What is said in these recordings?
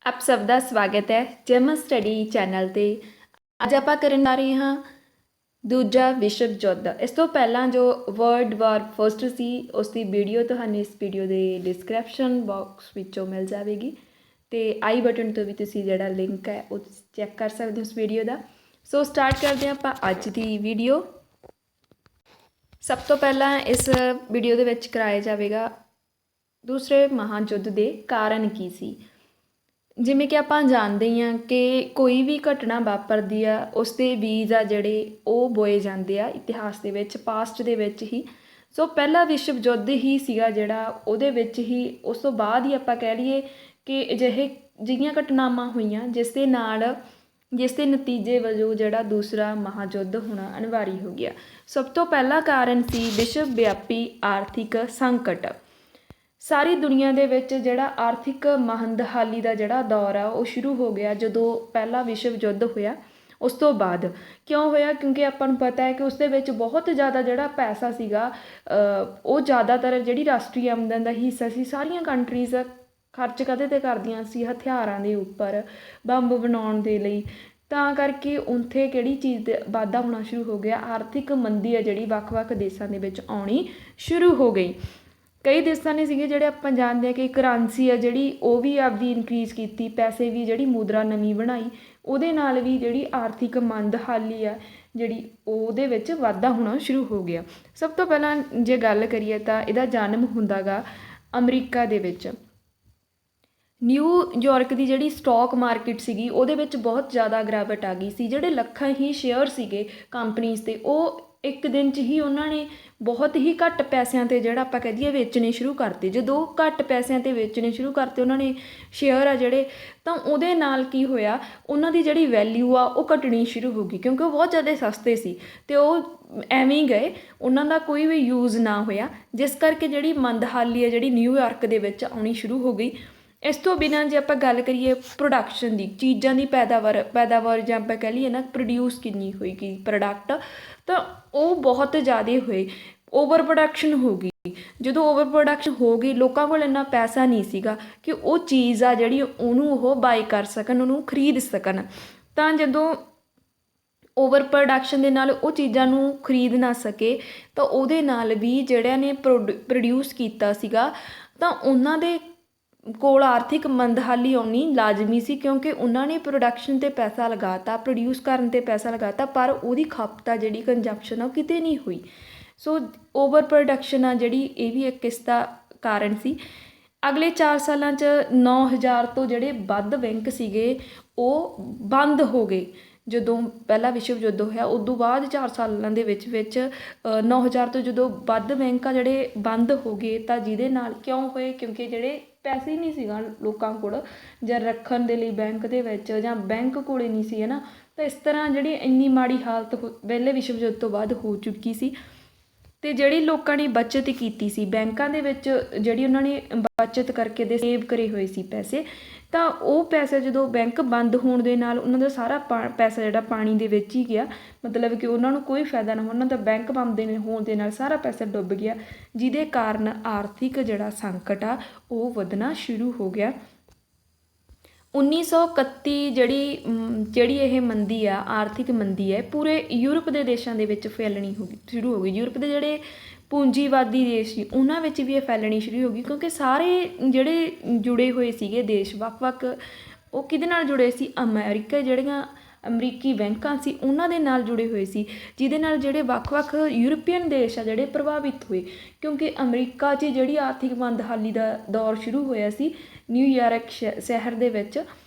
ਆਪ ਸਭ ਦਾ ਸਵਾਗਤ ਹੈ ਜਰਮਨ ਸਟੱਡੀ ਚੈਨਲ ਤੇ। ਅੱਜ ਆਪਾਂ ਕਰਨ ਆ ਰਹੇ ਹਾਂ ਦੂਜਾ ਵਿਸ਼ਵ ਯੁੱਧ। ਇਸ ਤੋਂ ਪਹਿਲਾਂ ਜੋ ਵਰਲਡ ਵਾਰ ਫਸਟ ਸੀ ਉਸ ਦੀ ਵੀਡੀਓ ਤੁਹਾਨੂੰ ਇਸ ਵੀਡੀਓ ਦੇ ਡਿਸਕ੍ਰਿਪਸ਼ਨ ਬਾਕਸ ਵਿੱਚੋਂ ਮਿਲ ਜਾਵੇਗੀ ਤੇ ਆਈ ਬਟਨ ਤੋਂ ਵੀ ਤੁਸੀਂ ਜਿਹੜਾ ਲਿੰਕ ਹੈ ਉਹ ਚੈੱਕ ਕਰ ਸਕਦੇ ਹੋ ਉਸ ਵੀਡੀਓ ਦਾ। ਸੋ ਸਟਾਰਟ ਕਰਦੇ ਹਾਂ ਆਪਾਂ ਅੱਜ ਦੀ ਵੀਡੀਓ। ਸਭ ਤੋਂ ਪਹਿਲਾਂ ਇਸ ਵੀਡੀਓ ਦੇ ਵਿੱਚ ਕਰਾਇਆ ਜਾਵੇਗਾ ਦੂਸਰੇ ਮਹਾਯੁੱਧ ਦੇ ਕਾਰਨ ਕੀ ਸੀ। ਜਿਵੇਂ ਕਿ ਆਪਾਂ ਜਾਣਦੇ ਹੀ ਹਾਂ ਕਿ ਕੋਈ ਵੀ ਘਟਨਾ ਵਾਪਰਦੀ ਆ ਉਸ ਦੇ ਬੀਜ ਆ ਜਿਹੜੇ ਉਹ ਬੋਏ ਜਾਂਦੇ ਆ ਇਤਿਹਾਸ ਦੇ ਵਿੱਚ, ਪਾਸਟ ਦੇ ਵਿੱਚ ਹੀ। ਸੋ ਪਹਿਲਾ ਵਿਸ਼ਵ ਯੁੱਧ ਹੀ ਸੀਗਾ ਜਿਹੜਾ ਉਹਦੇ ਵਿੱਚ ਹੀ ਉਸ ਤੋਂ ਬਾਅਦ ਹੀ ਆਪਾਂ ਕਹਿ ਲਈਏ ਕਿ ਜਿਹੀਆਂ ਘਟਨਾਵਾਂ ਹੋਈਆਂ ਜਿਸ ਦੇ ਨਤੀਜੇ ਵਜੋਂ ਜਿਹੜਾ ਦੂਸਰਾ ਮਹਾਯੁੱਧ ਹੋਣਾ ਅਨਿਵਾਰੀ ਹੋ ਗਿਆ। ਸਭ ਤੋਂ ਪਹਿਲਾ ਕਾਰਨ ਸੀ ਵਿਸ਼ਵ ਵਿਆਪੀ ਆਰਥਿਕ ਸੰਕਟ। ਸਾਰੀ ਦੁਨੀਆ ਦੇ ਵਿੱਚ ਜਿਹੜਾ ਆਰਥਿਕ ਮੰਦਹਾਲੀ ਦਾ ਜਿਹੜਾ ਦੌਰ ਆ ਉਹ ਸ਼ੁਰੂ ਹੋ ਗਿਆ ਜਦੋਂ ਪਹਿਲਾ ਵਿਸ਼ਵ ਯੁੱਧ ਹੋਇਆ। ਉਸ ਤੋਂ ਬਾਅਦ ਕਿਉਂ ਹੋਇਆ? ਕਿਉਂਕਿ ਆਪਾਂ ਨੂੰ ਪਤਾ ਹੈ ਕਿ ਉਸ ਦੇ ਵਿੱਚ ਬਹੁਤ ਜ਼ਿਆਦਾ ਜਿਹੜਾ ਪੈਸਾ ਸੀਗਾ ਉਹ ਜ਼ਿਆਦਾਤਰ ਜਿਹੜੀ ਰਾਸ਼ਟਰੀ ਆਮਦਨ ਦਾ ਹਿੱਸਾ ਸੀ ਸਾਰੀਆਂ ਕੰਟਰੀਜ਼ ਖਰਚ ਕਦੇ ਤੇ ਕਰਦੀਆਂ ਸੀ ਹਥਿਆਰਾਂ ਦੇ ਉੱਪਰ, ਬੰਬ ਬਣਾਉਣ ਦੇ ਲਈ। ਤਾਂ ਕਰਕੇ ਉੱਥੇ ਕਿਹੜੀ ਚੀਜ਼ ਦਾ ਵਾਧਾ ਹੋਣਾ ਸ਼ੁਰੂ ਹੋ ਗਿਆ, ਆਰਥਿਕ ਮੰਦੀ ਆ ਜਿਹੜੀ ਵੱਖ-ਵੱਖ ਦੇਸ਼ਾਂ ਦੇ ਵਿੱਚ ਆਉਣੀ ਸ਼ੁਰੂ ਹੋ ਗਈ। ਕਈ ਦੇਸ਼ਾਂ ਨੇ ਸੀਗੇ ਜਿਹੜੇ ਆਪਾਂ ਜਾਣਦੇ ਹਾਂ ਕਿ ਕਰੰਸੀ ਆ ਜਿਹੜੀ ਉਹ ਵੀ ਆਪਦੀ ਇਨਕਰੀਜ਼ ਕੀਤੀ, ਪੈਸੇ ਵੀ ਜਿਹੜੀ ਮੁਦਰਾ ਨਵੀਂ ਬਣਾਈ, ਉਹਦੇ ਨਾਲ ਵੀ ਜਿਹੜੀ ਆਰਥਿਕ ਮੰਦਹਾਲੀ ਆ ਜਿਹੜੀ ਉਹਦੇ ਵਿੱਚ ਵਾਧਾ ਹੋਣਾ ਸ਼ੁਰੂ ਹੋ ਗਿਆ। ਸਭ ਤੋਂ ਪਹਿਲਾਂ ਜੇ ਗੱਲ ਕਰੀਏ ਤਾਂ ਇਹਦਾ ਜਨਮ ਹੁੰਦਾ ਗਾ ਅਮਰੀਕਾ ਦੇ ਵਿੱਚ। ਨਿਊਯਾਰਕ ਦੀ ਜਿਹੜੀ ਸਟਾਕ ਮਾਰਕੀਟ ਸੀਗੀ ਉਹਦੇ ਵਿੱਚ ਬਹੁਤ ਜ਼ਿਆਦਾ ਗਿਰਾਵਟ ਆ ਗਈ ਸੀ। ਜਿਹੜੇ ਲੱਖਾਂ ਹੀ ਸ਼ੇਅਰ ਸੀਗੇ ਕੰਪਨੀਜ਼ ਦੇ ਉਹ ਇੱਕ ਦਿਨ 'ਚ ਹੀ ਉਹਨਾਂ ਨੇ ਬਹੁਤ ਹੀ ਘੱਟ ਪੈਸਿਆਂ 'ਤੇ ਜਿਹੜਾ ਆਪਾਂ ਕਹਿ ਦਈਏ ਵੇਚਣੇ ਸ਼ੁਰੂ ਕਰਤੇ। ਜਦੋਂ ਘੱਟ ਪੈਸਿਆਂ 'ਤੇ ਵੇਚਣੇ ਸ਼ੁਰੂ ਕਰਤੇ ਉਹਨਾਂ ਨੇ ਸ਼ੇਅਰ ਆ ਜਿਹੜੇ, ਤਾਂ ਉਹਦੇ ਨਾਲ ਕੀ ਹੋਇਆ, ਉਹਨਾਂ ਦੀ ਜਿਹੜੀ ਵੈਲਿਊ ਆ ਉਹ ਘਟਣੀ ਸ਼ੁਰੂ ਹੋ ਗਈ ਕਿਉਂਕਿ ਉਹ ਬਹੁਤ ਜ਼ਿਆਦਾ ਸਸਤੇ ਸੀ ਅਤੇ ਉਹ ਐਵੇਂ ਹੀ ਗਏ, ਉਹਨਾਂ ਦਾ ਕੋਈ ਵੀ ਯੂਜ਼ ਨਾ ਹੋਇਆ। ਜਿਸ ਕਰਕੇ ਜਿਹੜੀ ਮੰਦਹਾਲੀ ਹੈ ਜਿਹੜੀ ਨਿਊਯਾਰਕ ਦੇ ਵਿੱਚ ਆਉਣੀ ਸ਼ੁਰੂ ਹੋ ਗਈ। ਇਸ ਤੋਂ ਬਿਨਾਂ ਜੇ ਆਪਾਂ ਗੱਲ ਕਰੀਏ ਪ੍ਰੋਡਕਸ਼ਨ ਦੀ, ਚੀਜ਼ਾਂ ਦੀ ਪੈਦਾਵਾਰ ਜਾਂ ਆਪਾਂ ਕਹਿ ਲਈਏ ਨਾ ਪ੍ਰੋਡਿਊਸ ਕਿੰਨੀ ਹੋਏਗੀ ਪ੍ਰੋਡਕਟ, ਤਾਂ ਉਹ ਬਹੁਤ ਜ਼ਿਆਦਾ ਹੋਏ, ਓਵਰ ਪ੍ਰੋਡਕਸ਼ਨ ਹੋ ਗਈ। ਜਦੋਂ ਓਵਰ ਪ੍ਰੋਡਕਸ਼ਨ ਹੋ ਗਈ ਲੋਕਾਂ ਕੋਲ ਇੰਨਾ ਪੈਸਾ ਨਹੀਂ ਸੀਗਾ ਕਿ ਉਹ ਚੀਜ਼ ਆ ਜਿਹੜੀ ਉਹਨੂੰ ਉਹ ਬਾਏ ਕਰ ਸਕਣ, ਉਹਨੂੰ ਖਰੀਦ ਸਕਣ। ਤਾਂ ਜਦੋਂ ਓਵਰ ਪ੍ਰੋਡਕਸ਼ਨ ਦੇ ਨਾਲ ਉਹ ਚੀਜ਼ਾਂ ਨੂੰ ਖਰੀਦ ਨਾ ਸਕੇ ਤਾਂ ਉਹਦੇ ਨਾਲ ਵੀ ਜਿਹੜਿਆਂ ਨੇ ਪ੍ਰੋਡਿਊਸ ਕੀਤਾ ਸੀਗਾ ਤਾਂ ਉਹਨਾਂ ਦੇ ਕੋਲ ਆਰਥਿਕ ਮੰਦਹਾਲੀ ਆਉਣੀ ਲਾਜ਼ਮੀ ਸੀ ਕਿਉਂਕਿ ਉਹਨਾਂ ਨੇ ਪ੍ਰੋਡਕਸ਼ਨ 'ਤੇ ਪੈਸਾ ਲਗਾਤਾ, ਪ੍ਰੋਡਿਊਸ ਕਰਨ 'ਤੇ ਪੈਸਾ ਲਗਾਤਾ, ਪਰ ਉਹਦੀ ਖਪਤ ਆ ਜਿਹੜੀ ਕੰਜੰਪਸ਼ਨ ਆ ਉਹ ਕਿਤੇ ਨਹੀਂ ਹੋਈ। ਸੋ ਓਵਰ ਪ੍ਰੋਡਕਸ਼ਨ ਆ ਜਿਹੜੀ ਇਹ ਵੀ ਇੱਕ ਇਸ ਦਾ ਕਾਰਨ ਸੀ। ਅਗਲੇ 4 ਸਾਲਾਂ 'ਚ 9000 ਤੋਂ ਜਿਹੜੇ ਵੱਧ ਬੈਂਕ ਸੀਗੇ ਉਹ ਬੰਦ ਹੋ ਗਏ। ਜਦੋਂ ਪਹਿਲਾ ਵਿਸ਼ਵ ਯੁੱਧ ਹੋਇਆ ਉਦੋਂ ਬਾਅਦ 4 ਸਾਲਾਂ ਦੇ ਵਿੱਚ 9000 ਤੋਂ ਜਦੋਂ ਵੱਧ ਬੈਂਕ ਆ ਜਿਹੜੇ ਬੰਦ ਹੋ ਗਏ। ਤਾਂ ਜਿਹਦੇ ਨਾਲ ਕਿਉਂ ਹੋਏ? ਕਿਉਂਕਿ ਜਿਹੜੇ ਪੈਸੇ ਹੀ ਨਹੀਂ ਸੀਗਾ ਲੋਕਾਂ ਕੋਲ ਜਾਂ ਰੱਖਣ ਦੇ ਲਈ ਬੈਂਕ ਦੇ ਵਿੱਚ, ਜਾਂ ਬੈਂਕ ਕੋਲ ਨਹੀਂ ਸੀ, ਹੈ ਨਾ। ਤਾਂ ਇਸ ਤਰ੍ਹਾਂ ਜਿਹੜੀ ਇੰਨੀ ਮਾੜੀ ਹਾਲਤ ਪਹਿਲੇ ਵਿਸ਼ਵ ਯੁੱਧ ਤੋਂ ਬਾਅਦ ਹੋ ਚੁੱਕੀ ਸੀ। ਅਤੇ ਜਿਹੜੀ ਲੋਕਾਂ ਨੇ ਬੱਚਤ ਕੀਤੀ ਸੀ ਬੈਂਕਾਂ ਦੇ ਵਿੱਚ, ਜਿਹੜੀ ਉਹਨਾਂ ਨੇ ਬੱਚਤ ਕਰਕੇ ਦੇ ਸੇਵ ਕਰੇ ਹੋਏ ਸੀ ਪੈਸੇ, ਤਾਂ ਉਹ ਪੈਸੇ ਜਦੋਂ ਬੈਂਕ ਬੰਦ ਹੋਣ ਦੇ ਨਾਲ ਉਹਨਾਂ ਦਾ ਸਾਰਾ ਪੈਸਾ ਜਿਹੜਾ ਪਾਣੀ ਦੇ ਵਿੱਚ ਹੀ ਗਿਆ। ਮਤਲਬ ਕਿ ਉਹਨਾਂ ਨੂੰ ਕੋਈ ਫਾਇਦਾ ਨਾ, ਉਹਨਾਂ ਦਾ ਬੈਂਕ ਬੰਦ ਹੋਣ ਦੇ ਨਾਲ ਸਾਰਾ ਪੈਸਾ ਡੁੱਬ ਗਿਆ, ਜਿਹਦੇ ਕਾਰਨ ਆਰਥਿਕ ਜਿਹੜਾ ਸੰਕਟ ਆ ਉਹ ਵਧਣਾ ਸ਼ੁਰੂ ਹੋ ਗਿਆ। 1931 ਜਿਹੜੀ ਇਹ ਮੰਦੀ ਆ, ਆਰਥਿਕ ਮੰਦੀ ਹੈ, ਪੂਰੇ ਯੂਰਪ ਦੇ ਦੇਸ਼ਾਂ ਦੇ ਵਿੱਚ ਫੈਲਣੀ ਸ਼ੁਰੂ ਹੋ ਗਈ। ਯੂਰਪ ਦੇ ਜਿਹੜੇ ਪੂੰਜੀਵਾਦੀ ਦੇਸ਼ ਸੀ ਉਹਨਾਂ ਵਿੱਚ ਵੀ ਇਹ ਫੈਲਣੀ ਸ਼ੁਰੂ ਹੋ ਗਈ ਕਿਉਂਕਿ ਸਾਰੇ ਜਿਹੜੇ ਜੁੜੇ ਹੋਏ ਸੀਗੇ ਦੇਸ਼ ਵੱਖ-ਵੱਖ, ਉਹ ਕਿਹਦੇ ਨਾਲ ਜੁੜੇ ਸੀ? ਜਿਹੜੀਆਂ ਅਮਰੀਕੀ ਬੈਂਕਾਂ ਸੀ ਉਹਨਾਂ ਦੇ ਨਾਲ ਜੁੜੇ ਹੋਏ ਸੀ, ਜਿਹਦੇ ਨਾਲ ਜਿਹੜੇ ਵੱਖ-ਵੱਖ ਯੂਰਪੀਅਨ ਦੇਸ਼ ਆ ਜਿਹੜੇ ਪ੍ਰਭਾਵਿਤ ਹੋਏ। ਕਿਉਂਕਿ ਅਮਰੀਕਾ 'ਚ ਜਿਹੜੀ ਆਰਥਿਕ ਮੰਦਹਾਲੀ ਦਾ ਦੌਰ ਸ਼ੁਰੂ ਹੋਇਆ ਸੀ ਨਿਊਯਾਰਕ ਸ਼ਹਿਰ ਦੇ ਵਿੱਚ,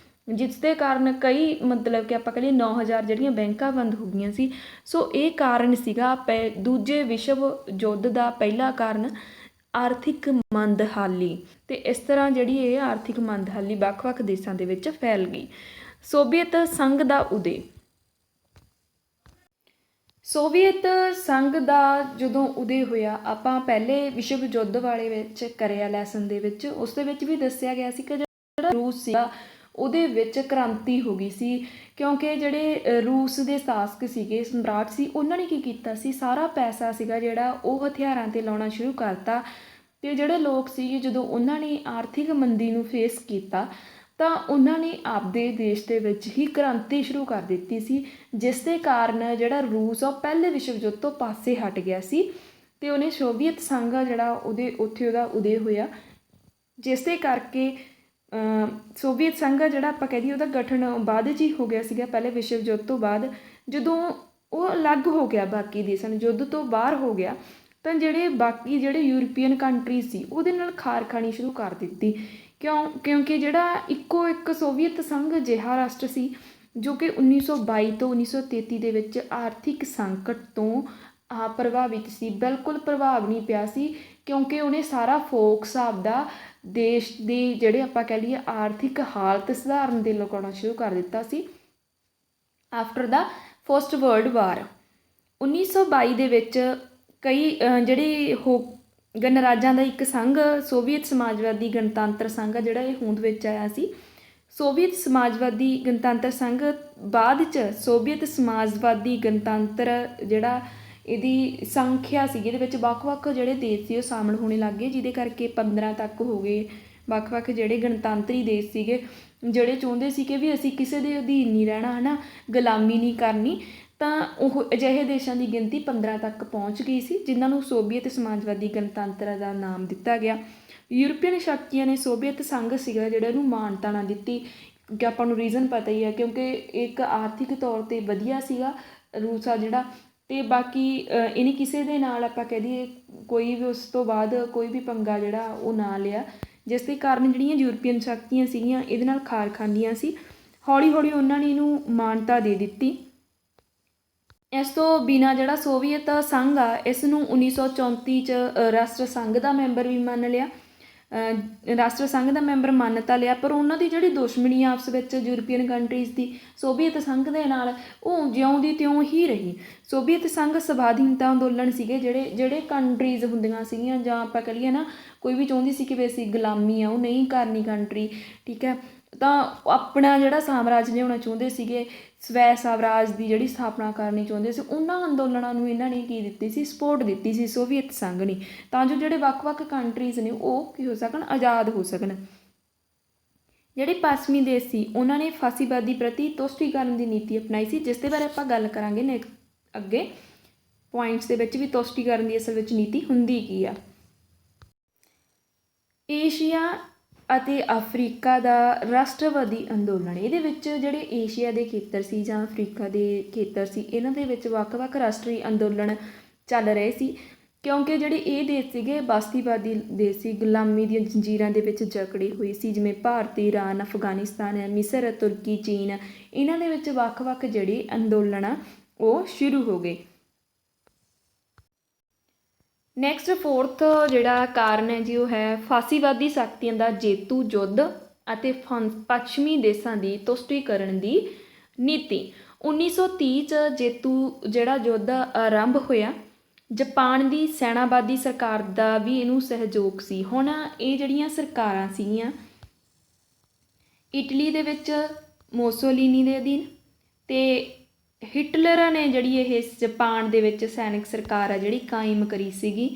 ਜਿਸ ਦੇ ਕਾਰਨ ਕਈ ਮਤਲਬ ਕਿ ਆਪਾਂ ਕਹੀਏ 9000 ਜਿਹੜੀਆਂ ਬੈਂਕਾਂ ਬੰਦ ਹੋ ਗਈਆਂ ਸੀ। ਸੋ ਇਹ ਕਾਰਨ ਸੀਗਾ ਦੂਜੇ ਵਿਸ਼ਵ ਯੁੱਧ ਦਾ ਪਹਿਲਾ ਕਾਰਨ ਆਰਥਿਕ ਮੰਦਹਾਲੀ। ਅਤੇ ਇਸ ਤਰ੍ਹਾਂ ਜਿਹੜੀ ਇਹ ਆਰਥਿਕ ਮੰਦਹਾਲੀ ਵੱਖ-ਵੱਖ ਦੇਸ਼ਾਂ ਦੇ ਵਿੱਚ ਫੈਲ ਗਈ। ਸੋਵੀਅਤ ਸੰਘ ਦਾ ਉਦੈ। ਸੋਵੀਅਤ ਸੰਘ ਦਾ ਜਦੋਂ ਉਦੈ ਹੋਇਆ, ਆਪਾਂ ਪਹਿਲੇ ਵਿਸ਼ਵ ਯੁੱਧ ਵਾਲੇ ਵਿੱਚ ਕਰਿਆ ਲੈਸਨ ਦੇ ਵਿੱਚ, ਉਸ ਦੇ ਵਿੱਚ ਵੀ ਦੱਸਿਆ ਗਿਆ ਸੀ ਕਿ ਜਿਹੜਾ ਰੂਸ ਸੀਗਾ ਉਹਦੇ ਵਿੱਚ ਕ੍ਰਾਂਤੀ ਹੋ ਗਈ ਸੀ ਕਿਉਂਕਿ ਜਿਹੜੇ ਰੂਸ ਦੇ ਸ਼ਾਸਕ ਸੀਗੇ, ਸਮਰਾਟ ਸੀ, ਉਹਨਾਂ ਨੇ ਕੀ ਕੀਤਾ ਸੀ, ਸਾਰਾ ਪੈਸਾ ਸੀਗਾ ਜਿਹੜਾ ਉਹ ਹਥਿਆਰਾਂ 'ਤੇ ਲਾਉਣਾ ਸ਼ੁਰੂ ਕਰਤਾ। ਅਤੇ ਜਿਹੜੇ ਲੋਕ ਸੀਗੇ ਜਦੋਂ ਉਹਨਾਂ ਨੇ ਆਰਥਿਕ ਮੰਦੀ ਨੂੰ ਫੇਸ ਕੀਤਾ ਤਾਂ ਉਹਨਾਂ ਨੇ ਆਪਦੇ ਦੇਸ਼ ਦੇ ਵਿੱਚ ਹੀ ਕ੍ਰਾਂਤੀ ਸ਼ੁਰੂ ਕਰ ਦਿੱਤੀ ਸੀ, ਜਿਸ ਦੇ ਕਾਰਨ ਜਿਹੜਾ ਰੂਸ ਆ ਉਹ ਪਹਿਲੇ ਵਿਸ਼ਵ ਯੁੱਧ ਤੋਂ ਪਾਸੇ ਹਟ ਗਿਆ ਸੀ ਅਤੇ ਉਹਨੇ ਸੋਵੀਅਤ ਸੰਘ ਆ ਜਿਹੜਾ ਉੱਥੇ ਉਹਦਾ ਉਦੈ ਹੋਇਆ, ਜਿਸ ਦੇ ਕਰਕੇ ਸੋਵੀਅਤ ਸੰਘ ਆ ਜਿਹੜਾ ਆਪਾਂ ਕਹਿ ਦਈਏ ਉਹਦਾ ਗਠਨ ਬਾਅਦ 'ਚ ਹੀ ਹੋ ਗਿਆ ਸੀਗਾ ਪਹਿਲੇ ਵਿਸ਼ਵ ਯੁੱਧ ਤੋਂ ਬਾਅਦ। ਜਦੋਂ ਉਹ ਅਲੱਗ ਹੋ ਗਿਆ ਬਾਕੀ ਦੇਸ਼ਾਂ ਨੂੰ, ਯੁੱਧ ਤੋਂ ਬਾਹਰ ਹੋ ਗਿਆ, ਤਾਂ ਬਾਕੀ ਜਿਹੜੇ ਯੂਰਪੀਅਨ ਕੰਟਰੀਜ਼ ਸੀ ਉਹਦੇ ਨਾਲ ਖਾਰ ਖਾਣੀ ਸ਼ੁਰੂ ਕਰ ਦਿੱਤੀ। ਕਿਉਂਕਿ ਜਿਹੜਾ ਇੱਕੋ ਇੱਕ ਸੋਵੀਅਤ ਸੰਘ ਅਜਿਹਾ ਰਾਸ਼ਟਰ ਸੀ ਜੋ ਕਿ 1922 ਤੋਂ 1933 ਦੇ ਵਿੱਚ ਆਰਥਿਕ ਸੰਕਟ ਤੋਂ ਪ੍ਰਭਾਵਿਤ ਸੀ। ਬਿਲਕੁਲ ਪ੍ਰਭਾਵ ਨਹੀਂ ਪਿਆ ਸੀ, ਕਿਉਂਕਿ ਉਹਨੇ ਸਾਰਾ ਫੋਕਸ ਆਪਦਾ ਦੇਸ਼ ਦੀ ਜਿਹੜੇ ਆਪਾਂ ਕਹਿ ਲਈਏ ਆਰਥਿਕ ਹਾਲਤ ਸੁਧਾਰਨ 'ਤੇ ਲਗਾਉਣਾ ਸ਼ੁਰੂ ਕਰ ਦਿੱਤਾ ਸੀ। ਆਫਟਰ ਦਾ ਫਸਟ ਵਰਲਡ ਵਾਰ 1922 ਦੇ ਵਿੱਚ ਕਈ ਜਿਹੜੇ ਗਣਰਾਜਾਂ ਦਾ ਇੱਕ ਸੰਘ ਸੋਵੀਅਤ ਸਮਾਜਵਾਦੀ ਗਣਤੰਤਰ ਸੰਘ ਆ ਜਿਹੜਾ ਇਹ ਹੋਂਦ ਵਿੱਚ ਆਇਆ ਸੀ। ਸੋਵੀਅਤ ਸਮਾਜਵਾਦੀ ਗਣਤੰਤਰ ਸੰਘ ਬਾਅਦ 'ਚ ਸੋਵੀਅਤ ਸਮਾਜਵਾਦੀ ਗਣਤੰਤਰ ਜਿਹੜਾ ਇਹਦੀ ਸੰਖਿਆ ਸੀ, ਇਹਦੇ ਵਿੱਚ ਵੱਖ-ਵੱਖ ਜਿਹੜੇ ਦੇਸ਼ ਸੀ ਉਹ ਸ਼ਾਮਲ ਹੋਣੇ ਲੱਗ ਗਏ, ਜਿਹਦੇ ਕਰਕੇ 15 ਤੱਕ ਹੋ ਗਏ। ਵੱਖ-ਵੱਖ ਜਿਹੜੇ ਗਣਤੰਤਰੀ ਦੇਸ਼ ਸੀਗੇ ਜਿਹੜੇ ਚਾਹੁੰਦੇ ਸੀ ਕਿ ਵੀ ਅਸੀਂ ਕਿਸੇ ਦੇ ਅਧੀਨ ਨਹੀਂ ਰਹਿਣਾ, ਹੈ ਨਾ, ਗੁਲਾਮੀ ਨਹੀਂ ਕਰਨੀ, ਤਾਂ ਉਹ ਅਜਿਹੇ ਦੇਸ਼ਾਂ ਦੀ ਗਿਣਤੀ 15 ਤੱਕ ਪਹੁੰਚ ਗਈ ਸੀ, ਜਿਨ੍ਹਾਂ ਨੂੰ ਸੋਵੀਅਤ ਸਮਾਜਵਾਦੀ ਗਣਤੰਤਰ ਦਾ ਨਾਮ ਦਿੱਤਾ ਗਿਆ। ਯੂਰਪੀਅਨ ਸ਼ਕਤੀਆਂ ਨੇ ਸੋਵੀਅਤ ਸੰਘ ਸੀਗਾ ਜਿਹੜਾ ਇਹਨੂੰ ਮਾਨਤਾ ਨਾ ਦਿੱਤੀ, ਕਿ ਆਪਾਂ ਨੂੰ ਰੀਜ਼ਨ ਪਤਾ ਹੀ ਹੈ, ਕਿਉਂਕਿ ਇੱਕ ਆਰਥਿਕ ਤੌਰ 'ਤੇ ਵਧੀਆ ਸੀਗਾ ਰੂਸ ਆ ਜਿਹੜਾ, ਅਤੇ ਬਾਕੀ ਇਹਨੇ ਕਿਸੇ ਦੇ ਨਾਲ ਆਪਾਂ ਕਹਿ ਦਈਏ ਕੋਈ ਵੀ ਉਸ ਤੋਂ ਬਾਅਦ ਕੋਈ ਵੀ ਪੰਗਾ ਜਿਹੜਾ ਉਹ ਨਾ ਲਿਆ, ਜਿਸ ਦੇ ਕਾਰਨ ਜਿਹੜੀਆਂ ਯੂਰਪੀਅਨ ਸ਼ਕਤੀਆਂ ਸੀਗੀਆਂ ਇਹਦੇ ਨਾਲ ਖਾਰ ਖਾਂਦੀਆਂ ਸੀ। ਹੌਲੀ ਹੌਲੀ ਉਹਨਾਂ ਨੇ ਇਹਨੂੰ ਮਾਨਤਾ ਦੇ ਦਿੱਤੀ। ਇਸ ਤੋਂ ਬਿਨਾਂ ਜਿਹੜਾ ਸੋਵੀਅਤ ਸੰਘ ਆ ਇਸ ਨੂੰ 1934 'ਚ ਰਾਸ਼ਟਰ ਸੰਘ ਦਾ ਮੈਂਬਰ ਵੀ ਮੰਨ ਲਿਆ, ਰਾਸ਼ਟਰ ਸੰਘ ਦਾ ਮੈਂਬਰ ਮੰਨ ਤਾਂ ਲਿਆ, ਪਰ ਉਹਨਾਂ ਦੀ ਜਿਹੜੀ ਦੁਸ਼ਮਣੀ ਆਪਸ ਵਿੱਚ ਯੂਰਪੀਅਨ ਕੰਟਰੀਜ਼ ਦੀ ਸੋਵੀਅਤ ਸੰਘ ਦੇ ਨਾਲ ਉਹ ਜਿਉਂ ਦੀ ਤਿਉਂ ਹੀ ਰਹੀ। ਸੋਵੀਅਤ ਸੰਘ ਸਵਾਧੀਨਤਾ ਅੰਦੋਲਨ ਸੀਗੇ ਜਿਹੜੇ ਕੰਟਰੀਜ਼ ਹੁੰਦੀਆਂ ਸੀਗੀਆਂ, ਜਾਂ ਆਪਾਂ ਕਹਿ ਲਈਏ ਨਾ ਕੋਈ ਵੀ ਚਾਹੁੰਦੀ ਸੀ ਕਿ ਵੀ ਅਸੀਂ ਗੁਲਾਮੀ ਆ ਉਹ ਨਹੀਂ ਕਰਨੀ ਕੰਟਰੀ, ਠੀਕ ਹੈ, ਤਾਂ ਆਪਣਾ ਜਿਹੜਾ ਸਾਮਰਾਜ ਲਿਆਉਣਾ ਚਾਹੁੰਦੇ ਸੀਗੇ, ਸਵੈ ਸਾਮਰਾਜ ਦੀ ਜਿਹੜੀ ਸਥਾਪਨਾ ਕਰਨੀ ਚਾਹੁੰਦੇ ਸੀ, ਉਹਨਾਂ ਅੰਦੋਲਨਾਂ ਨੂੰ ਇਹਨਾਂ ਨੇ ਕੀ ਦਿੱਤੀ ਸੀ, ਸਪੋਰਟ ਦਿੱਤੀ ਸੀ ਸੋਵੀਅਤ ਸੰਘ ਨੇ, ਤਾਂ ਜੋ ਜਿਹੜੇ ਵੱਖ-ਵੱਖ ਕੰਟਰੀਜ਼ ਨੇ ਉਹ ਕੀ ਹੋ ਸਕਣ, ਆਜ਼ਾਦ ਹੋ ਸਕਣ। ਜਿਹੜੇ ਪੱਛਮੀ ਦੇਸ਼ ਸੀ ਉਹਨਾਂ ਨੇ ਫਾਸੀਵਾਦੀ ਪ੍ਰਤੀ ਤੁਸ਼ਟੀਕਰਨ ਦੀ ਨੀਤੀ ਅਪਣਾਈ ਸੀ, ਜਿਸ ਦੇ ਬਾਰੇ ਆਪਾਂ ਗੱਲ ਕਰਾਂਗੇ ਅੱਗੇ ਪੁਆਇੰਟਸ ਦੇ ਵਿੱਚ ਵੀ ਤੁਸ਼ਟੀਕਰਨ ਦੀ ਅਸਲ ਵਿੱਚ ਨੀਤੀ ਹੁੰਦੀ ਕੀ ਆ। ਏਸ਼ੀਆ ਅਤੇ ਅਫਰੀਕਾ ਦਾ ਰਾਸ਼ਟਰਵਾਦੀ ਅੰਦੋਲਨ, ਇਹਦੇ ਵਿੱਚ ਜਿਹੜੇ ਏਸ਼ੀਆ ਦੇ ਖੇਤਰ ਸੀ ਜਾਂ ਅਫਰੀਕਾ ਦੇ ਖੇਤਰ ਸੀ ਇਹਨਾਂ ਦੇ ਵਿੱਚ ਵੱਖ-ਵੱਖ ਰਾਸ਼ਟਰੀ ਅੰਦੋਲਨ ਚੱਲ ਰਹੇ ਸੀ, ਕਿਉਂਕਿ ਜਿਹੜੇ ਇਹ ਦੇਸ਼ ਸੀਗੇ ਬਸਤੀਵਾਦੀ ਦੇਸ਼ ਸੀ, ਗੁਲਾਮੀ ਦੀਆਂ ਜੰਜੀਰਾਂ ਦੇ ਵਿੱਚ ਜਕੜੇ ਹੋਏ ਸੀ, ਜਿਵੇਂ ਭਾਰਤ, ਈਰਾਨ, ਅਫਗਾਨਿਸਤਾਨ, ਮਿਸਰ, ਤੁਰਕੀ, ਚੀਨ, ਇਹਨਾਂ ਦੇ ਵਿੱਚ ਵੱਖ-ਵੱਖ ਜਿਹੜੇ ਅੰਦੋਲਨ ਆ ਉਹ ਸ਼ੁਰੂ ਹੋ ਗਏ। ਨੈਕਸਟ ਫੋਰਥ ਜਿਹੜਾ ਕਾਰਨ ਹੈ ਜੀ ਉਹ ਹੈ ਫਾਸੀਵਾਦੀ ਸ਼ਕਤੀਆਂ ਦਾ ਜੇਤੂ ਯੁੱਧ ਅਤੇ ਪੱਛਮੀ ਦੇਸ਼ਾਂ ਦੀ ਤੁਸ਼ਟੀਕਰਨ ਦੀ ਨੀਤੀ। 1930 'ਚ ਜੇਤੂ ਜਿਹੜਾ ਯੁੱਧ ਆਰੰਭ ਹੋਇਆ, ਜਾਪਾਨ ਦੀ ਸੈਨਾਵਾਦੀ ਸਰਕਾਰ ਦਾ ਵੀ ਇਹਨੂੰ ਸਹਿਯੋਗ ਸੀ। ਹੁਣ ਇਹ ਜਿਹੜੀਆਂ ਸਰਕਾਰਾਂ ਸੀਗੀਆਂ ਇਟਲੀ ਦੇ ਵਿੱਚ ਮੋਸੋਲੀਨੀ ਦੇ ਅਧੀਨ, ਅਤੇ ਹਿਟਲਰ ਨੇ ਜਿਹੜੀ ਇਹ ਜਾਪਾਨ ਦੇ ਵਿੱਚ ਸੈਨਿਕ ਸਰਕਾਰ ਆ ਜਿਹੜੀ ਕਾਇਮ ਕਰੀ ਸੀਗੀ।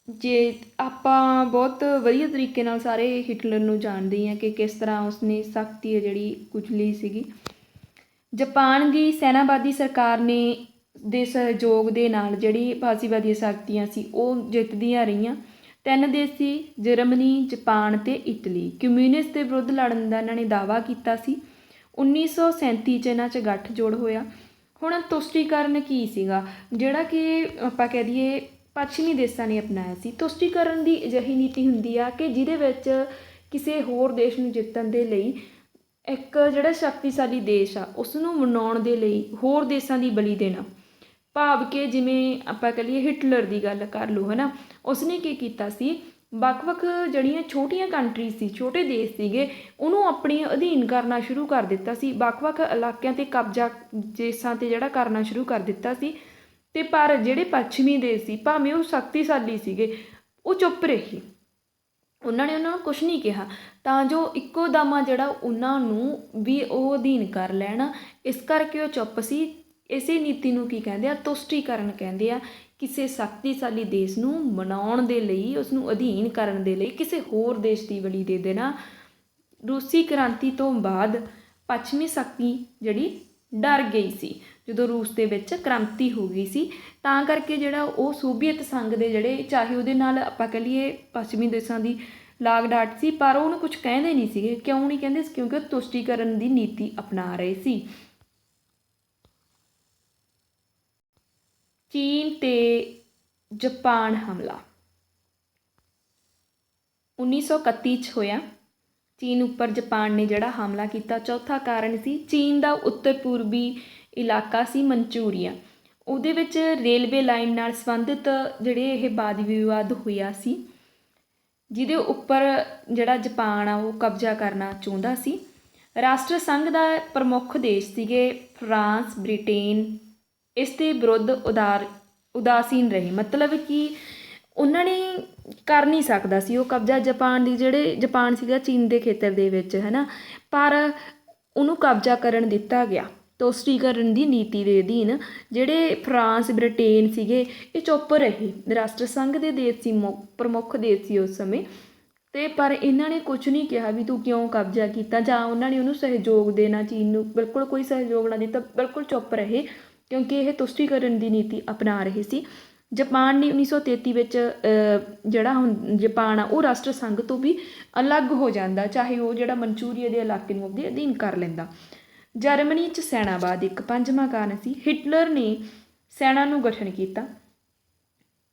ਜੇ ਆਪਾਂ ਬਹੁਤ ਵਧੀਆ ਤਰੀਕੇ ਨਾਲ ਸਾਰੇ ਹਿਟਲਰ ਨੂੰ ਜਾਣਦੇ ਹਾਂ ਕਿ ਕਿਸ ਤਰ੍ਹਾਂ ਉਸਨੇ ਸਖਤੀ ਹੈ ਜਿਹੜੀ ਕੁਚਲੀ ਸੀਗੀ। ਜਾਪਾਨ ਦੀ ਸੈਨਾਵਾਦੀ ਸਰਕਾਰ ਨੇ ਦੇ ਸਹਿਯੋਗ ਦੇ ਨਾਲ ਜਿਹੜੀ ਫਾਸੀਵਾਦੀ ਸ਼ਕਤੀਆਂ ਸੀ ਉਹ ਜਿੱਤਦੀਆਂ ਰਹੀਆਂ। 3 ਦੇਸ਼ ਸੀ, ਜਰਮਨੀ, ਜਾਪਾਨ ਅਤੇ ਇਟਲੀ। ਕਮਿਊਨਿਸਟ ਦੇ ਵਿਰੁੱਧ ਲੜਨ ਦਾ ਇਹਨਾਂ ਨੇ ਦਾਅਵਾ ਕੀਤਾ ਸੀ। 1937 'ਚ ਇਹਨਾਂ 'ਚ ਗੱਠਜੋੜ ਹੋਇਆ। ਹੁਣ ਤੁਸ਼ਟੀਕਰਨ ਕੀ ਸੀਗਾ ਜਿਹੜਾ ਕਿ ਆਪਾਂ ਕਹਿ ਦਈਏ ਪੱਛਮੀ ਦੇਸ਼ਾਂ ਨੇ ਅਪਣਾਇਆ ਸੀ। ਤੁਸ਼ਟੀਕਰਨ ਦੀ ਅਜਿਹੀ ਨੀਤੀ ਹੁੰਦੀ ਆ ਕਿ ਜਿਹਦੇ ਵਿੱਚ ਕਿਸੇ ਹੋਰ ਦੇਸ਼ ਨੂੰ ਜਿੱਤਣ ਦੇ ਲਈ ਇੱਕ ਜਿਹੜਾ ਸ਼ਕਤੀਸ਼ਾਲੀ ਦੇਸ਼ ਆ ਉਸ ਨੂੰ ਮਨਾਉਣ ਦੇ ਲਈ ਹੋਰ ਦੇਸ਼ਾਂ ਦੀ ਬਲੀ ਦੇਣਾ। ਭਾਵ ਕਿ ਜਿਵੇਂ ਆਪਾਂ ਕਹਿ ਲਈਏ ਹਿਟਲਰ ਦੀ ਗੱਲ ਕਰ ਲਓ, ਹੈ ਨਾ, ਉਸਨੇ ਕੀ ਕੀਤਾ ਸੀ, ਵੱਖ-ਵੱਖ ਜਿਹੜੀਆਂ ਛੋਟੀਆਂ ਕੰਟਰੀਜ਼ ਸੀ, ਛੋਟੇ ਦੇਸ਼ ਸੀਗੇ, ਉਹਨੂੰ ਆਪਣੇ ਅਧੀਨ ਕਰਨਾ ਸ਼ੁਰੂ ਕਰ ਦਿੱਤਾ ਸੀ। ਵੱਖ-ਵੱਖ ਇਲਾਕਿਆਂ 'ਤੇ ਕਬਜ਼ਾ ਦੇਸ਼ਾਂ 'ਤੇ ਜਿਹੜਾ ਕਰਨਾ ਸ਼ੁਰੂ ਕਰ ਦਿੱਤਾ ਸੀ। ਅਤੇ ਪਰ ਜਿਹੜੇ ਪੱਛਮੀ ਦੇਸ਼ ਸੀ ਭਾਵੇਂ ਉਹ ਸ਼ਕਤੀਸ਼ਾਲੀ ਸੀਗੇ ਉਹ ਚੁੱਪ ਰਹੇ, ਉਹਨਾਂ ਨੇ ਉਹਨਾਂ ਨੂੰ ਕੁਛ ਨਹੀਂ ਕਿਹਾ, ਤਾਂ ਜੋ ਇੱਕੋ ਦਮ ਜਿਹੜਾ ਉਹਨਾਂ ਨੂੰ ਵੀ ਉਹ ਅਧੀਨ ਕਰ ਲੈਣ, ਇਸ ਕਰਕੇ ਉਹ ਚੁੱਪ ਸੀ। ਇਸੇ ਨੀਤੀ ਨੂੰ ਕੀ ਕਹਿੰਦੇ ਆ, ਤੁਸ਼ਟੀਕਰਨ ਕਹਿੰਦੇ ਆ। ਕਿਸੇ ਸ਼ਕਤੀਸ਼ਾਲੀ ਦੇਸ਼ ਨੂੰ ਮਨਾਉਣ ਦੇ ਲਈ, ਉਸ ਨੂੰ ਅਧੀਨ ਕਰਨ ਦੇ ਲਈ ਕਿਸੇ ਹੋਰ ਦੇਸ਼ ਦੀ ਬਲੀ ਦੇ ਦੇਣਾ, ਰੂਸੀ ਕ੍ਰਾਂਤੀ ਤੋਂ ਬਾਅਦ ਪੱਛਮੀ ਸ਼ਕਤੀ ਜਿਹੜੀ ਡਰ ਗਈ ਸੀ ਜਦੋਂ ਰੂਸ ਦੇ ਵਿੱਚ ਕ੍ਰਾਂਤੀ ਹੋ ਗਈ ਸੀ, ਤਾਂ ਕਰਕੇ ਜਿਹੜਾ ਉਹ ਸੋਵੀਅਤ ਸੰਘ ਦੇ ਜਿਹੜੇ, ਚਾਹੇ ਉਹਦੇ ਨਾਲ ਆਪਾਂ ਕਹਿ ਲਈਏ ਪੱਛਮੀ ਦੇਸ਼ਾਂ ਦੀ ਲਾਗ ਡਾਟ ਸੀ, ਪਰ ਉਹਨੂੰ ਕੁਝ ਕਹਿੰਦੇ ਨਹੀਂ ਸੀਗੇ। ਕਿਉਂ ਨਹੀਂ ਕਹਿੰਦੇ? ਕਿਉਂਕਿ ਉਹ ਤੁਸ਼ਟੀਕਰਨ ਦੀ ਨੀਤੀ ਅਪਣਾ ਰਹੇ ਸੀ। ਚੀਨ ਤੇ ਜਾਪਾਨ ਹਮਲਾ 1931 'ਚ ਹੋਇਆ। ਚੀਨ ਉੱਪਰ ਜਾਪਾਨ ਨੇ ਜਿਹੜਾ ਹਮਲਾ ਕੀਤਾ, ਚੌਥਾ ਕਾਰਨ ਸੀ ਚੀਨ ਦਾ ਉੱਤਰ ਪੂਰਬੀ ਇਲਾਕਾ ਸੀ ਮਨਚੂਰੀਆ, ਉਹਦੇ ਵਿੱਚ ਰੇਲਵੇ ਲਾਈਨ ਨਾਲ ਸੰਬੰਧਿਤ ਜਿਹੜੇ ਇਹ ਵਾਦ ਵਿਵਾਦ ਹੋਇਆ ਸੀ, ਜਿਹਦੇ ਉੱਪਰ ਜਿਹੜਾ ਜਾਪਾਨ ਆ ਉਹ ਕਬਜ਼ਾ ਕਰਨਾ ਚਾਹੁੰਦਾ ਸੀ। ਰਾਸ਼ਟਰ ਸੰਘ ਦਾ ਪ੍ਰਮੁੱਖ ਦੇਸ਼ ਸੀਗੇ ਫਰਾਂਸ, ਬ੍ਰਿਟੇਨ, ਇਸ ਦੇ ਵਿਰੁੱਧ ਉਦਾਸੀਨ ਰਹੇ। ਮਤਲਬ ਕਿ ਉਹਨਾਂ ਨੇ ਕਰ ਨਹੀਂ ਸਕਦਾ ਸੀ ਉਹ ਕਬਜ਼ਾ ਜਾਪਾਨ ਦੀ, ਜਿਹੜੇ ਜਾਪਾਨ ਸੀਗਾ ਚੀਨ ਦੇ ਖੇਤਰ ਦੇ ਵਿੱਚ, ਹੈ ਨਾ, ਪਰ ਉਹਨੂੰ ਕਬਜ਼ਾ ਕਰਨ ਦਿੱਤਾ ਗਿਆ ਤੁਸ਼ਟੀਕਰਨ ਦੀ ਨੀਤੀ ਦੇ ਅਧੀਨ। ਜਿਹੜੇ ਫਰਾਂਸ, ਬ੍ਰਿਟੇਨ ਸੀਗੇ ਇਹ ਚੁੱਪ ਰਹੇ, ਰਾਸ਼ਟਰ ਸੰਘ ਦੇ ਦੇਸ਼ ਸੀ, ਪ੍ਰਮੁੱਖ ਦੇਸ਼ ਸੀ ਉਸ ਸਮੇਂ, ਅਤੇ ਪਰ ਇਹਨਾਂ ਨੇ ਕੁਝ ਨਹੀਂ ਕਿਹਾ ਵੀ ਤੂੰ ਕਿਉਂ ਕਬਜ਼ਾ ਕੀਤਾ, ਜਾਂ ਉਹਨਾਂ ਨੇ ਉਹਨੂੰ ਸਹਿਯੋਗ ਦੇਣਾ, ਚੀਨ ਨੂੰ ਬਿਲਕੁਲ ਕੋਈ ਸਹਿਯੋਗ ਨਾ ਦਿੱਤਾ, ਬਿਲਕੁਲ ਚੁੱਪ ਰਹੇ, ਕਿਉਂਕਿ ਇਹ ਤੁਸ਼ਟੀਕਰਨ ਦੀ ਨੀਤੀ ਅਪਣਾ ਰਹੇ ਸੀ। ਜਾਪਾਨ ਨੇ 1933 ਵਿੱਚ ਜਿਹੜਾ ਹੁਣ ਜਾਪਾਨ ਆ ਉਹ ਰਾਸ਼ਟਰ ਸੰਘ ਤੋਂ ਵੀ ਅਲੱਗ ਹੋ ਜਾਂਦਾ, ਚਾਹੇ ਉਹ ਜਿਹੜਾ ਮਨਚੂਰੀਆ ਦੇ ਇਲਾਕੇ ਨੂੰ ਆਪਦੇ ਅਧੀਨ ਕਰ ਲੈਂਦਾ। ਜਰਮਨੀ 'ਚ ਸੈਨਾਵਾਦ ਇੱਕ ਪੰਜਵਾਂ ਕਾਰਨ ਸੀ। ਹਿਟਲਰ ਨੇ ਸੈਨਾ ਨੂੰ ਗਠਨ ਕੀਤਾ।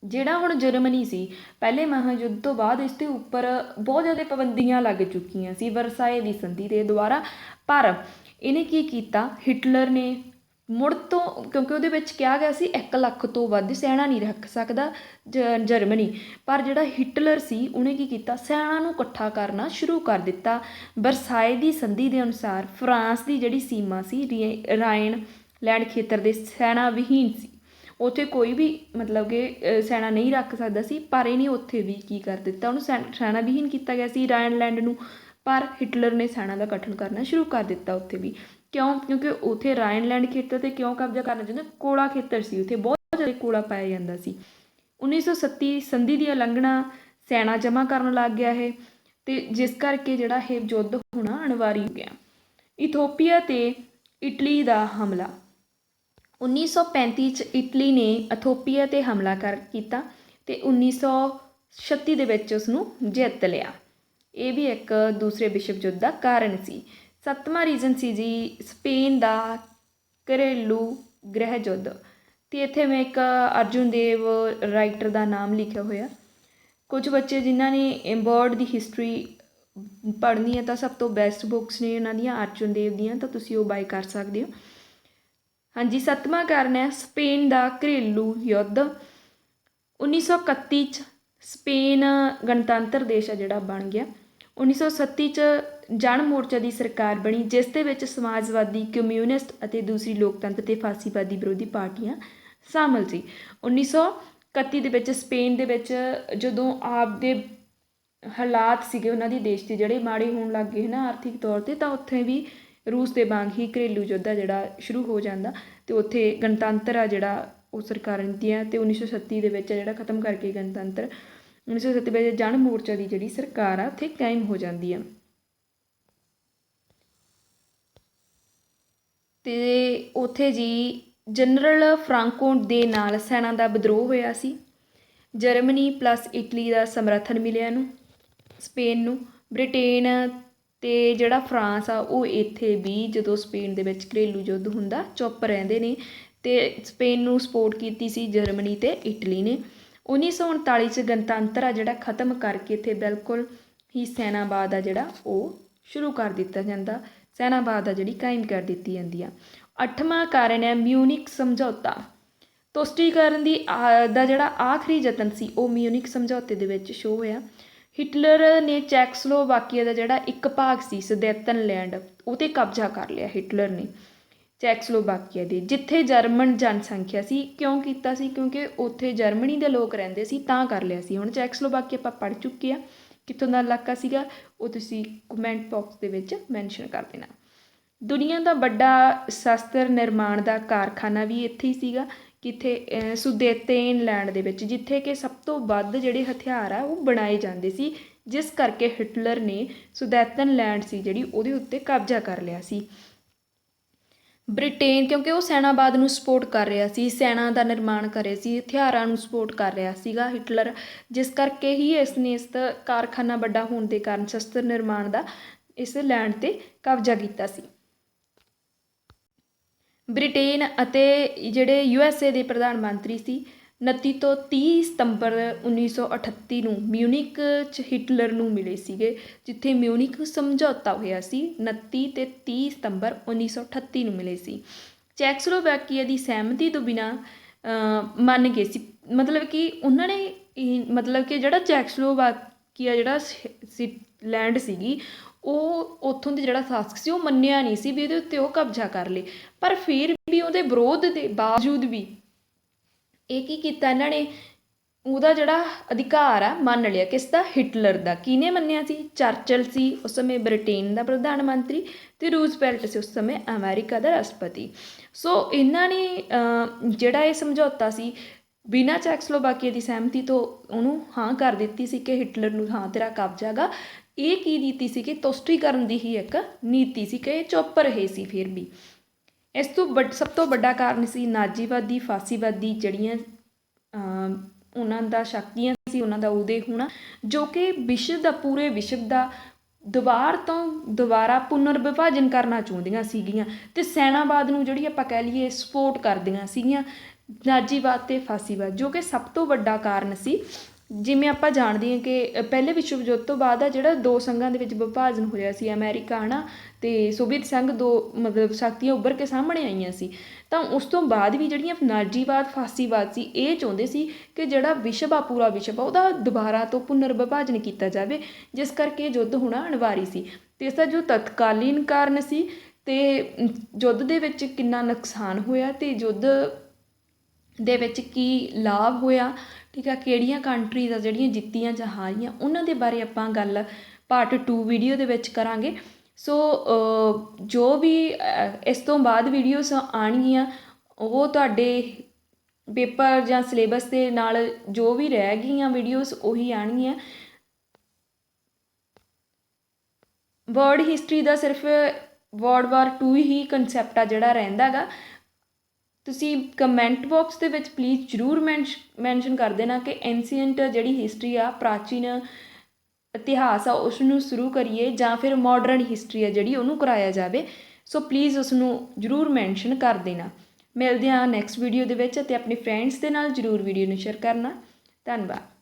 ਜਿਹੜਾ ਹੁਣ ਜਰਮਨੀ ਸੀ, ਪਹਿਲੇ ਮਹਾਂਯੁੱਧ ਤੋਂ ਬਾਅਦ ਇਸ ਦੇ ਉੱਪਰ ਬਹੁਤ ਜ਼ਿਆਦਾ ਪਾਬੰਦੀਆਂ ਲੱਗ ਚੁੱਕੀਆਂ ਸੀ ਵਰਸਾਏ ਦੀ ਸੰਧੀ ਦੇ ਦੁਆਰਾ, ਪਰ ਇਹਨੇ ਕੀ ਕੀਤਾ, ਹਿਟਲਰ ਨੇ ਮੁੜ ਤੋਂ, ਕਿਉਂਕਿ ਉਹਦੇ ਵਿੱਚ ਕਿਹਾ ਗਿਆ ਸੀ 1 ਲੱਖ ਤੋਂ ਵੱਧ ਸੈਨਾ ਨਹੀਂ ਰੱਖ ਸਕਦਾ ਜਰਮਨੀ, ਪਰ ਜਿਹੜਾ ਹਿਟਲਰ ਸੀ ਉਹਨੇ ਕੀ ਕੀਤਾ, ਸੈਨਾ ਨੂੰ ਇਕੱਠਾ ਕਰਨਾ ਸ਼ੁਰੂ ਕਰ ਦਿੱਤਾ। ਵਰਸਾਏ ਦੀ ਸੰਧੀ ਦੇ ਅਨੁਸਾਰ ਫਰਾਂਸ ਦੀ ਜਿਹੜੀ ਸੀਮਾ ਸੀ ਰਾਈਨ ਲੈਂਡ ਖੇਤਰ ਦੇ ਸੈਨਾ ਵਿਹੀਨ ਸੀ, ਉੱਥੇ ਕੋਈ ਵੀ ਮਤਲਬ ਕਿ ਸੈਨਾ ਨਹੀਂ ਰੱਖ ਸਕਦਾ ਸੀ, ਪਰ ਇਹਨੇ ਉੱਥੇ ਵੀ ਕੀ ਕਰ ਦਿੱਤਾ, ਉਹਨੂੰ ਸੈਨਾ ਵਿਹੀਨ ਕੀਤਾ ਗਿਆ ਸੀ ਰਾਈਨਲੈਂਡ ਨੂੰ, ਪਰ ਹਿਟਲਰ ਨੇ ਸੈਨਾ ਦਾ ਗਠਨ ਕਰਨਾ ਸ਼ੁਰੂ ਕਰ ਦਿੱਤਾ ਉੱਥੇ ਵੀ। ਕਿਉਂ? ਕਿਉਂਕਿ ਉੱਥੇ ਰਾਈਨਲੈਂਡ ਖੇਤਰ 'ਤੇ ਕਿਉਂ ਕਬਜ਼ਾ ਕਰਨਾ ਚਾਹੁੰਦੇ, ਕੋਲਾ ਖੇਤਰ ਸੀ, ਉੱਥੇ ਬਹੁਤ ਜ਼ਿਆਦਾ ਕੋਲਾ ਪਾਇਆ ਜਾਂਦਾ ਸੀ। 1937 ਸੰਧੀ ਦੀ ਉਲੰਘਣਾ, ਸੈਨਾ ਜਮ੍ਹਾਂ ਕਰਨ ਲੱਗ ਗਿਆ ਇਹ, ਅਤੇ ਜਿਸ ਕਰਕੇ ਜਿਹੜਾ ਇਹ ਯੁੱਧ ਹੋਣਾ ਅਨਿਵਾਰੀ ਹੋ ਗਿਆ। ਇਥੋਪੀਆ 'ਤੇ ਇਟਲੀ ਦਾ ਹਮਲਾ 1935 'ਚ ਇਟਲੀ ਨੇ ਇਥੋਪੀਆ 'ਤੇ ਹਮਲਾ ਕੀਤਾ ਅਤੇ 1936 ਦੇ ਵਿੱਚ ਉਸਨੂੰ ਜਿੱਤ ਲਿਆ। ਇਹ ਵੀ ਇੱਕ ਦੂਸਰੇ ਵਿਸ਼ਵ ਯੁੱਧ ਦਾ ਕਾਰਨ ਸੀ। 7ਵਾਂ ਰੀਜ਼ਨ ਸੀ ਜੀ ਸਪੇਨ ਦਾ ਘਰੇਲੂ ਗ੍ਰਹਿ ਯੁੱਧ, ਅਤੇ ਇੱਥੇ ਮੈਂ ਇੱਕ ਅਰਜੁਨ ਦੇਵ ਰਾਈਟਰ ਦਾ ਨਾਮ ਲਿਖਿਆ ਹੋਇਆ। ਕੁਝ ਬੱਚੇ ਜਿਨ੍ਹਾਂ ਨੇ ਬਰਡ ਦੀ ਹਿਸਟਰੀ ਪੜ੍ਹਨੀ ਹੈ ਤਾਂ ਸਭ ਤੋਂ ਬੈਸਟ ਬੁੱਕਸ ਨੇ ਉਹਨਾਂ ਦੀਆਂ ਅਰਜੁਨ ਦੇਵ ਦੀਆਂ, ਤਾਂ ਤੁਸੀਂ ਉਹ ਬਾਈ ਕਰ ਸਕਦੇ ਹੋ। ਹਾਂਜੀ, 7ਵਾਂ ਕਾਰਨ ਹੈ ਸਪੇਨ ਦਾ ਘਰੇਲੂ ਯੁੱਧ। 1931 'ਚ ਸਪੇਨ ਗਣਤੰਤਰ ਦੇਸ਼ ਆ ਜਿਹੜਾ ਬਣ ਗਿਆ। 1937 'ਚ ਜਨ ਮੋਰਚਾ ਦੀ ਸਰਕਾਰ ਬਣੀ, ਜਿਸ ਦੇ ਵਿੱਚ ਸਮਾਜਵਾਦੀ, ਕਮਿਊਨਿਸਟ ਅਤੇ ਦੂਸਰੀ ਲੋਕਤੰਤਰ ਅਤੇ ਫਾਸੀਵਾਦੀ ਵਿਰੋਧੀ ਪਾਰਟੀਆਂ ਸ਼ਾਮਲ ਸੀ। 1931 ਦੇ ਵਿੱਚ ਸਪੇਨ ਦੇ ਵਿੱਚ ਜਦੋਂ ਆਪਦੇ ਹਾਲਾਤ ਸੀਗੇ ਉਹਨਾਂ ਦੀ ਦੇਸ਼ ਦੇ ਜਿਹੜੇ ਮਾੜੇ ਹੋਣ ਲੱਗ ਗਏ ਨਾ ਆਰਥਿਕ ਤੌਰ 'ਤੇ, ਤਾਂ ਉੱਥੇ ਵੀ ਰੂਸ ਦੇ ਵਾਂਗ ਹੀ ਘਰੇਲੂ ਯੁੱਧ ਆ ਜਿਹੜਾ ਸ਼ੁਰੂ ਹੋ ਜਾਂਦਾ, ਅਤੇ ਉੱਥੇ ਗਣਤੰਤਰ ਆ ਜਿਹੜਾ ਉਹ ਸਰਕਾਰਾਂ ਦੀਆਂ, ਅਤੇ 1936 ਦੇ ਵਿੱਚ ਜਿਹੜਾ ਖਤਮ ਕਰਕੇ ਗਣਤੰਤਰ 1937 ਵਿੱਚ ਜਨ ਮੋਰਚਾ ਦੀ ਜਿਹੜੀ ਸਰਕਾਰ ਆ ਉੱਥੇ ਕਾਇਮ ਹੋ ਜਾਂਦੀ ਆ। ਅਤੇ ਉੱਥੇ ਜੀ ਜਨਰਲ ਫਰਾਂਕੋ ਦੇ ਨਾਲ ਸੈਨਾ ਦਾ ਵਿਦਰੋਹ ਹੋਇਆ ਸੀ। ਜਰਮਨੀ ਪਲੱਸ ਇਟਲੀ ਦਾ ਸਮਰਥਨ ਮਿਲਿਆ ਇਹਨੂੰ, ਸਪੇਨ ਨੂੰ। ਬ੍ਰਿਟੇਨ ਅਤੇ ਜਿਹੜਾ ਫਰਾਂਸ ਆ ਉਹ ਇੱਥੇ ਵੀ ਜਦੋਂ ਸਪੇਨ ਦੇ ਵਿੱਚ ਘਰੇਲੂ ਯੁੱਧ ਹੁੰਦਾ ਚੁੱਪ ਰਹਿੰਦੇ ਨੇ, ਅਤੇ ਸਪੇਨ ਨੂੰ ਸਪੋਰਟ ਕੀਤੀ ਸੀ ਜਰਮਨੀ ਅਤੇ ਇਟਲੀ ਨੇ। 1939 'ਚ ਗਣਤੰਤਰ ਆ ਜਿਹੜਾ ਖ਼ਤਮ ਕਰਕੇ ਇੱਥੇ ਬਿਲਕੁਲ ਹੀ ਸੈਨਾਵਾਦ ਆ ਜਿਹੜਾ ਉਹ ਸ਼ੁਰੂ ਕਰ ਦਿੱਤਾ ਜਾਂਦਾ, ਸੈਨਾਵਾਦ ਆ ਜਿਹੜੀ ਕਾਇਮ ਕਰ ਦਿੱਤੀ ਜਾਂਦੀ ਆ। 8ਵਾਂ ਕਾਰਨ ਹੈ ਮਿਊਨਿਕ ਸਮਝੌਤਾ। ਤੁਸ਼ਟੀਕਰਨ ਦਾ ਜਿਹੜਾ ਆਖਰੀ ਯਤਨ ਸੀ ਉਹ ਮਿਊਨਿਕ ਸਮਝੌਤੇ ਦੇ ਵਿੱਚ ਸ਼ੋਅ ਹੋਇਆ। ਹਿਟਲਰ ਨੇ ਚੈਕਸਲੋਵਾਕੀਆ ਦਾ ਜਿਹੜਾ ਇੱਕ ਭਾਗ ਸੀ ਸੁਦੇਤਨਲੈਂਡ, ਉਹ 'ਤੇ ਕਬਜ਼ਾ ਕਰ ਲਿਆ ਹਿਟਲਰ ਨੇ ਚੈਕਸਲੋਵਾਕੀਆ ਦੇ, ਜਿੱਥੇ ਜਰਮਨ ਜਨਸੰਖਿਆ ਸੀ। ਕਿਉਂ ਕੀਤਾ ਸੀ? ਕਿਉਂਕਿ ਉੱਥੇ ਜਰਮਨੀ ਦੇ ਲੋਕ ਰਹਿੰਦੇ ਸੀ ਤਾਂ ਕਰ ਲਿਆ ਸੀ। ਹੁਣ ਚੈਕਸਲੋਵਾਕੀਆ ਆਪਾਂ ਪੜ੍ਹ ਚੁੱਕੇ ਆ, ਕਿੱਥੋਂ ਦਾ ਇਲਾਕਾ ਸੀਗਾ ਉਹ ਤੁਸੀਂ ਕਮੈਂਟ ਬਾਕਸ ਦੇ ਵਿੱਚ ਮੈਂਸ਼ਨ ਕਰ ਦੇਣਾ। ਦੁਨੀਆ ਦਾ ਵੱਡਾ ਸ਼ਸਤਰ ਨਿਰਮਾਣ ਦਾ ਕਾਰਖਾਨਾ ਵੀ ਇੱਥੇ ਹੀ ਸੀਗਾ, ਕਿੱਥੇ ਸੁਦੇਤਨਲੈਂਡ ਦੇ ਵਿੱਚ, ਜਿੱਥੇ ਕਿ ਸਭ ਤੋਂ ਵੱਧ ਜਿਹੜੇ ਹਥਿਆਰ ਆ ਉਹ ਬਣਾਏ ਜਾਂਦੇ ਸੀ ਜਿਸ ਕਰਕੇ ਹਿਟਲਰ ਨੇ ਸੁਡੈਤਨਲੈਂਡ ਸੀ ਜਿਹੜੀ ਉਹਦੇ ਉੱਤੇ ਕਬਜ਼ਾ ਕਰ ਲਿਆ ਸੀ। ਬ੍ਰਿਟੇਨ, ਕਿਉਂਕਿ ਉਹ ਸੈਨਾਬਾਦ ਨੂੰ ਸਪੋਰਟ ਕਰ ਰਿਹਾ ਸੀ, ਸੈਨਾ ਦਾ ਨਿਰਮਾਣ ਕਰ ਰਿਹਾ ਸੀ, ਹਥਿਆਰਾਂ ਨੂੰ ਸਪੋਰਟ ਕਰ ਰਿਹਾ ਸੀਗਾ ਹਿਟਲਰ, ਜਿਸ ਕਰਕੇ ਹੀ ਇਸ ਨੇ ਇਸ ਕਾਰਖਾਨਾ ਵੱਡਾ ਹੋਣ ਦੇ ਕਾਰਨ ਸ਼ਸਤਰ ਨਿਰਮਾਣ ਦਾ ਇਸ ਲੈਂਡ 'ਤੇ ਕਬਜ਼ਾ ਕੀਤਾ ਸੀ। ਬ੍ਰਿਟੇਨ ਅਤੇ ਜਿਹੜੇ USA ਦੇ ਪ੍ਰਧਾਨ ਮੰਤਰੀ ਸੀ 29 ਤੋਂ 30 ਸਤੰਬਰ 1938 ਨੂੰ ਮਿਊਨਿਕ 'ਚ ਹਿਟਲਰ ਨੂੰ ਮਿਲੇ ਸੀਗੇ, ਜਿੱਥੇ ਮਿਊਨਿਕ ਸਮਝੌਤਾ ਹੋਇਆ ਸੀ। 29 ਤੇ 30 ਸਤੰਬਰ 1938 ਨੂੰ ਮਿਲੇ ਸੀ। ਚੈਕਸਲੋਵਾਕੀਆ ਦੀ ਸਹਿਮਤੀ ਤੋਂ ਬਿਨਾਂ ਮੰਨ ਗਏ ਸੀ, ਮਤਲਬ ਕਿ ਉਹਨਾਂ ਨੇ ਮਤਲਬ ਕਿ ਜਿਹੜਾ ਚੈਕਸਲੋਵਾਕੀਆ ਜਿਹੜਾ ਲੈਂਡ ਸੀਗੀ ਉਹ ਉੱਥੋਂ ਦੇ ਜਿਹੜਾ ਸ਼ਾਸਕ ਸੀ ਉਹ ਮੰਨਿਆ ਨਹੀਂ ਸੀ ਵੀ ਇਹਦੇ ਉੱਤੇ ਉਹ ਕਬਜ਼ਾ ਕਰ ਲਏ, ਪਰ ਫਿਰ ਵੀ ਉਹਦੇ ਵਿਰੋਧ ਦੇ ਬਾਵਜੂਦ ਵੀ ਇਹ ਕੀ ਕੀਤਾ ਇਹਨਾਂ ਨੇ, ਉਹਦਾ ਜਿਹੜਾ ਅਧਿਕਾਰ ਆ ਮੰਨ ਲਿਆ। ਕਿਸ ਦਾ? ਹਿਟਲਰ ਦਾ। ਕਿਹਨੇ ਮੰਨਿਆ ਸੀ? ਚਰਚਿਲ ਸੀ ਉਸ ਸਮੇਂ ਬ੍ਰਿਟੇਨ ਦਾ ਪ੍ਰਧਾਨ ਮੰਤਰੀ, ਅਤੇ ਰੂਜ਼ਵੈਲਟ ਸੀ ਉਸ ਸਮੇਂ ਅਮਰੀਕਾ ਦਾ ਰਾਸ਼ਟਰਪਤੀ। ਸੋ ਇਹਨਾਂ ਨੇ ਜਿਹੜਾ ਇਹ ਸਮਝੌਤਾ ਸੀ ਬਿਨਾਂ ਚੈਕਸਲੋਵਾਕੀਆ ਦੀ ਸਹਿਮਤੀ ਤੋਂ ਉਹਨੂੰ ਹਾਂ ਕਰ ਦਿੱਤੀ ਸੀ ਕਿ ਹਿਟਲਰ ਨੂੰ ਹਾਂ ਤੇਰਾ ਕਬਜ਼ਾ ਗਾ। ਇਹ ਕੀ ਨੀਤੀ ਸੀ ਕਿ ਤੁਸ਼ਟੀਕਰਨ ਦੀ ਹੀ ਇੱਕ ਨੀਤੀ ਸੀ ਕਿ ਇਹ ਚੁੱਪ ਰਹੇ ਸੀ। ਫਿਰ ਵੀ ਇਸ ਤੋਂ ਸਭ ਤੋਂ ਵੱਡਾ ਕਾਰਨ ਸੀ ਨਾਜ਼ੀਵਾਦੀ ਫਾਸੀਵਾਦੀ ਜਿਹੜੀਆਂ ਉਹਨਾਂ ਦਾ ਸ਼ਕਤੀਆਂ ਸੀ, ਉਹਨਾਂ ਦਾ ਉਦੈ ਹੋਣਾ, ਜੋ ਕਿ ਵਿਸ਼ਵ ਦਾ ਪੂਰੇ ਵਿਸ਼ਵ ਦਾ ਦੁਬਾਰਾ ਪੁਨਰ ਵਿਭਾਜਨ ਕਰਨਾ ਚਾਹੁੰਦੀਆਂ ਸੀਗੀਆਂ, ਅਤੇ ਸੈਨਾਬਾਦ ਨੂੰ ਜਿਹੜੀ ਆਪਾਂ ਕਹਿ ਲਈਏ ਸਪੋਰਟ ਕਰਦੀਆਂ ਸੀਗੀਆਂ, ਨਾਜ਼ੀਵਾਦ ਅਤੇ ਫਾਸੀਵਾਦ, ਜੋ ਕਿ ਸਭ ਤੋਂ ਵੱਡਾ ਕਾਰਨ ਸੀ। ਜਿਵੇਂ ਆਪਾਂ ਜਾਣਦੇ ਹਾਂ ਕਿ ਪਹਿਲੇ ਵਿਸ਼ਵ ਯੁੱਧ ਤੋਂ ਬਾਅਦ ਆ ਜਿਹੜਾ ਦੋ ਸੰਘਾਂ ਦੇ ਵਿੱਚ ਵਿਭਾਜਨ ਹੋਇਆ ਸੀ, ਅਮਰੀਕਾ ਹੈ ਨਾ ਅਤੇ ਸੋਵੀਅਤ ਸੰਘ, ਦੋ ਮਤਲਬ ਸ਼ਕਤੀਆਂ ਉੱਭਰ ਕੇ ਸਾਹਮਣੇ ਆਈਆਂ ਸੀ। ਤਾਂ ਉਸ ਤੋਂ ਬਾਅਦ ਵੀ ਜਿਹੜੀਆਂ ਨਾਜ਼ੀਵਾਦ ਫਾਸੀਵਾਦ ਸੀ ਇਹ ਚਾਹੁੰਦੇ ਸੀ ਕਿ ਜਿਹੜਾ ਵਿਸ਼ਵ ਆ ਪੂਰਾ ਵਿਸ਼ਵ ਆ ਉਹਦਾ ਦੁਬਾਰਾ ਤੋਂ ਪੁਨਰ ਵਿਭਾਜਨ ਕੀਤਾ ਜਾਵੇ, ਜਿਸ ਕਰਕੇ ਯੁੱਧ ਹੋਣਾ ਅਨਿਵਾਰੀ ਸੀ। ਅਤੇ ਇਸ ਦਾ ਜੋ ਤਤਕਾਲੀਨ ਕਾਰਨ ਸੀ ਅਤੇ ਯੁੱਧ ਦੇ ਵਿੱਚ ਕਿੰਨਾ ਨੁਕਸਾਨ ਹੋਇਆ ਅਤੇ ਯੁੱਧ ਦੇ ਵਿੱਚ ਕੀ ਲਾਭ ਹੋਇਆ, ਠੀਕ ਆ, ਕਿਹੜੀਆਂ ਕੰਟਰੀਜ਼ ਆ ਜਿਹੜੀਆਂ ਜਿੱਤੀਆਂ ਜਾਂ ਹਾਰੀਆਂ, ਉਹਨਾਂ ਦੇ ਬਾਰੇ ਆਪਾਂ ਗੱਲ ਪਾਰਟ 2 ਵੀਡੀਓ ਦੇ ਵਿੱਚ ਕਰਾਂਗੇ। ਸੋ ਜੋ ਵੀ ਇਸ ਤੋਂ ਬਾਅਦ ਵੀਡੀਓਜ਼ ਆਉਣਗੀਆਂ ਉਹ ਤੁਹਾਡੇ ਪੇਪਰ ਜਾਂ ਸਿਲੇਬਸ ਦੇ ਨਾਲ ਜੋ ਵੀ ਰਹਿ ਗਈਆਂ ਵੀਡੀਓਜ਼ ਉਹੀ ਆਉਣਗੀਆਂ। ਵਰਲਡ ਹਿਸਟਰੀ ਦਾ ਸਿਰਫ World War II ਹੀ ਕੰਸੈਪਟ ਆ ਜਿਹੜਾ ਰਹਿੰਦਾ ਗਾ। ਤੁਸੀਂ ਕਮੈਂਟ ਬਾਕਸ ਦੇ ਵਿੱਚ ਪਲੀਜ਼ ਜ਼ਰੂਰ ਮੈਂਸ਼ਨ ਕਰ ਦੇਣਾ ਕਿ ਐਂਸੀਐਂਟ ਜਿਹੜੀ ਹਿਸਟਰੀ ਆ, ਪ੍ਰਾਚੀਨ ਇਤਿਹਾਸ ਆ, ਉਸ ਨੂੰ ਸ਼ੁਰੂ ਕਰੀਏ ਜਾਂ ਫਿਰ ਮਾਡਰਨ ਹਿਸਟਰੀ ਆ ਜਿਹੜੀ ਉਹਨੂੰ ਕਰਾਇਆ ਜਾਵੇ। ਸੋ ਪਲੀਜ਼ ਉਸ ਨੂੰ ਜ਼ਰੂਰ ਮੈਂਸ਼ਨ ਕਰ ਦੇਣਾ। ਮਿਲਦੇ ਹਾਂ ਨੈਕਸਟ ਵੀਡੀਓ ਦੇ ਵਿੱਚ, ਅਤੇ ਆਪਣੇ ਫਰੈਂਡਸ ਦੇ ਨਾਲ ਜ਼ਰੂਰ ਵੀਡੀਓ ਨੂੰ ਸ਼ੇਅਰ ਕਰਨਾ। ਧੰਨਵਾਦ।